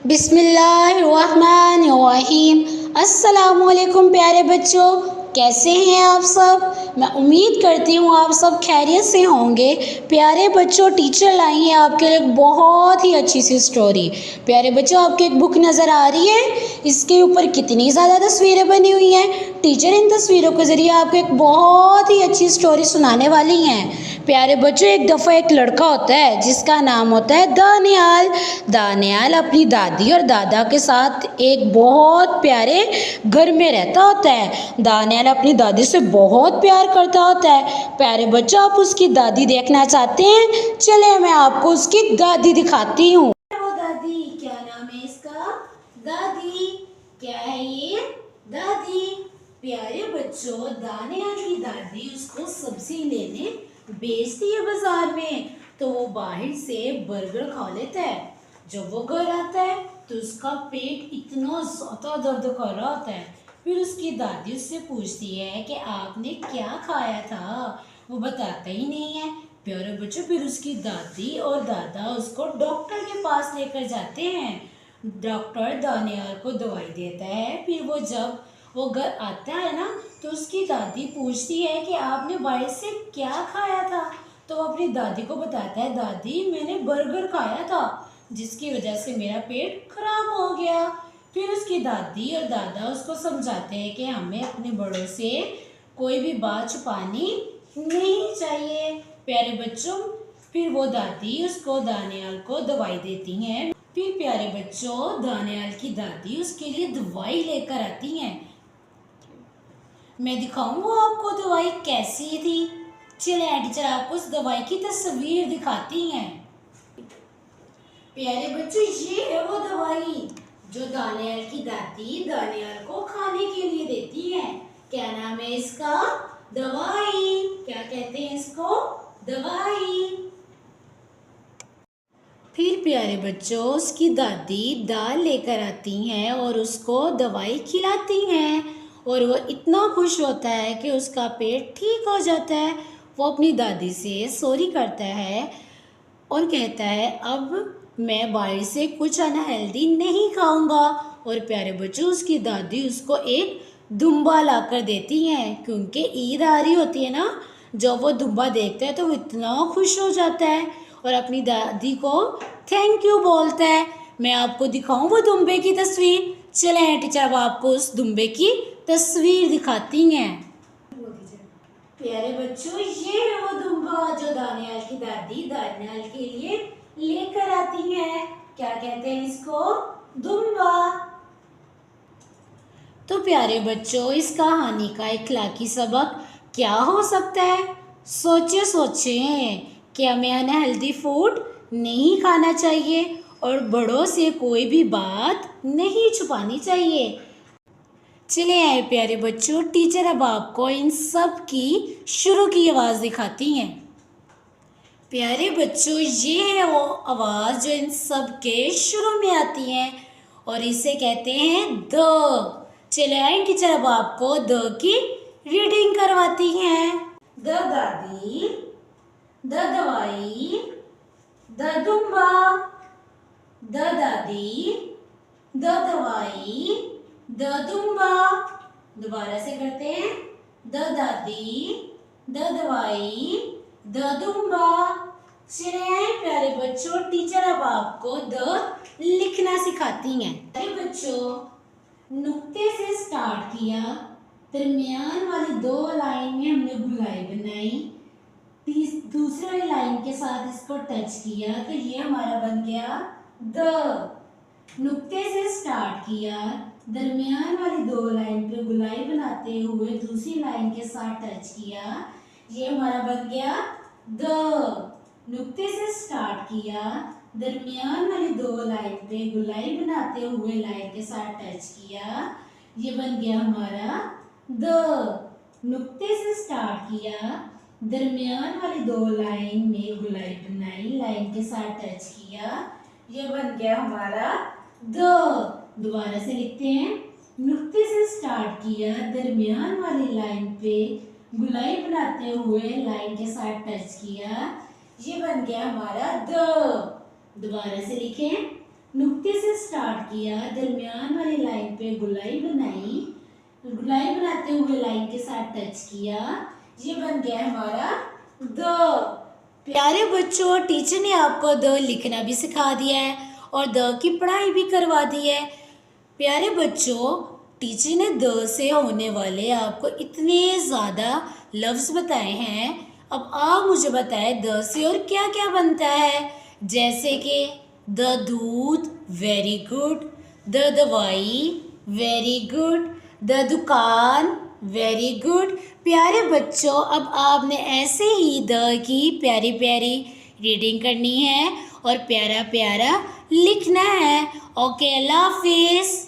बिस्मिल्लाहिर्रहमानिर्रहीम। अस्सलामुअलैकुम प्यारे बच्चों, कैसे हैं आप सब। मैं उम्मीद करती हूँ आप सब खैरियत से होंगे। प्यारे बच्चों, टीचर लाई है आपके लिए बहुत ही अच्छी सी स्टोरी। प्यारे बच्चों, आपको एक बुक नज़र आ रही है, इसके ऊपर कितनी ज़्यादा तस्वीरें बनी हुई हैं। टीचर इन तस्वीरों के ज़रिए आपको एक बहुत ही अच्छी स्टोरी सुनाने वाली हैं। प्यारे बच्चों, एक दफ़ा एक लड़का होता है जिसका नाम होता है दानियाल। दानियाल अपनी दादी और दादा के साथ एक बहुत प्यारे घर में रहता होता है। दानियाल अपनी दादी से बहुत प्यार करता होता है। प्यारे बच्चों, आप उसकी दादी देखना चाहते हैं? चले मैं आपको उसकी दादी दिखाती हूँ। दादी, क्या नाम है इसका? दादी, क्या है ये? दादी। प्यारे बच्चों, दानियाल की दादी उसको सब्जी लेने बेचती है बाजार में, तो वो बाहर से बर्गर खा लेता है। जब वो घर आता है तो उसका पेट इतना ज़्यादा दर्द कर रहा होता है। फिर उसकी दादी उससे पूछती है कि आपने क्या खाया था। वो बताता ही नहीं है। प्यारे बच्चों, फिर उसकी दादी और दादा उसको डॉक्टर के पास लेकर जाते हैं। डॉक्टर दानियाल को दवाई देता है। फिर जब वो घर आता है ना, तो उसकी दादी पूछती है कि आपने बाहर से क्या खाया था। तो वो अपनी दादी को बताता है, दादी मैंने बर्गर खाया था जिसकी वजह से मेरा पेट खराब हो गया। फिर उसकी दादी और दादा उसको समझाते हैं कि हमें अपने बड़ों से कोई भी बात छुपानी नहीं चाहिए। प्यारे बच्चों, फिर वो दादी उसको दानियाल को दवाई देती हैं। फिर प्यारे बच्चों, दानियाल की दादी उसके लिए दवाई लेकर आती हैं। मैं दिखाऊंगा आपको दवाई कैसी थी। चले टीचर आपको उस दवाई की तस्वीर दिखाती हैं। प्यारे बच्चों, ये है वो दवाई जो दानियाल की दादी दानियाल को खाने के लिए देती है। क्या नाम है इसका? दवाई। क्या कहते हैं इसको? दवाई। फिर प्यारे बच्चों, उसकी दादी दाल लेकर आती हैं और उसको दवाई खिलाती हैं, और वो इतना खुश होता है कि उसका पेट ठीक हो जाता है। वो अपनी दादी से सॉरी करता है और कहता है, अब मैं बाहर से कुछ अनहेल्दी नहीं खाऊंगा। और प्यारे बच्चों, उसकी दादी उसको एक दुम्बा ला कर देती हैं, क्योंकि ईद आ रही होती है ना। जब वो दुम्बा देखता है तो वो इतना खुश हो जाता है और अपनी दादी को थैंक यू बोलता है। मैं आपको दिखाऊं वो दुम्बे की तस्वीर। चले टीचर, अब आपको उस दुम्बे की तस्वीर दिखाती हैं। प्यारे बच्चों, ये है वो दुम्बा जो दानियाल की दादी दानियाल के लिए लेकर आती है। क्या कहते हैं इसको? दुम्बा। तो प्यारे बच्चों, इस कहानी का इखलाकी सबक क्या हो सकता है? सोचे सोचे कि हमें अनहेल्दी फूड नहीं खाना चाहिए और बड़ों से कोई भी बात नहीं छुपानी चाहिए। चले आए प्यारे बच्चों, टीचर अब आपको इन सब की शुरू की आवाज़ दिखाती हैं। प्यारे बच्चों, ये है वो आवाज़ जो इन सब के शुरू में आती है और इसे कहते हैं द। चले आए टीचर, अब आपको द की रीडिंग करवाती हैं। द दादी, द दवाई, द दुम्बा, द दादी, द दवाई, द दुम्बा। दोबारा से करते हैं। द दादी, द दवाई, द दुम्बा। चले प्यारे बच्चों, टीचर अब आपको द लिखना सिखाती हैं। प्यारे बच्चों, नुक्ते से स्टार्ट किया, दरमियान वाली दो लाइन में हमने गुलाई बनाई, दूसरे लाइन के साथ इसको टच किया तो ये हमारा बन गया द। नुक्ते से स्टार्ट किया, दरमियान वाली दो लाइन पे गुलाई बनाते हुए दूसरी लाइन के साथ टच किया, ये हमारा बन गया द। नुक्ते से स्टार्ट किया, दरमियान वाली दो लाइन पे गुलाई बनाते हुए लाइन के साथ टच किया, ये बन गया हमारा द। नुक्ते से स्टार्ट किया, दरमियान वाली दो लाइन में गुलाई बनाई, लाइन के साथ टच किया, ये बन गया हमारा द। दोबारा से लिखते हैं। नुक्ते से स्टार्ट किया, दरमियान वाली लाइन पे गुलाई बनाते हुए लाइन के साथ टच किया, ये बन गया हमारा द। दोबारा से लिखें। नुक्ते से स्टार्ट किया, दरमियान वाली लाइन पे गुलाई बनाई, गुलाई बनाते हुए लाइन के साथ टच किया, ये बन गया हमारा द। प्यारे बच्चों, टीचर ने आपको द लिखना भी सिखा दिया है और द की पढ़ाई भी करवा दी है। प्यारे बच्चों, टीचर ने द से होने वाले आपको इतने ज़्यादा लफ्ज़ बताए हैं। अब आप मुझे बताएं द से और क्या क्या बनता है। जैसे कि द दूध, वेरी गुड। द दवाई, वेरी गुड। द दुकान, वेरी गुड। प्यारे बच्चों, अब आपने ऐसे ही द की प्यारी प्यारी रीडिंग करनी है और प्यारा प्यारा लिखना है। ओके, अल्लाह हाफिज़।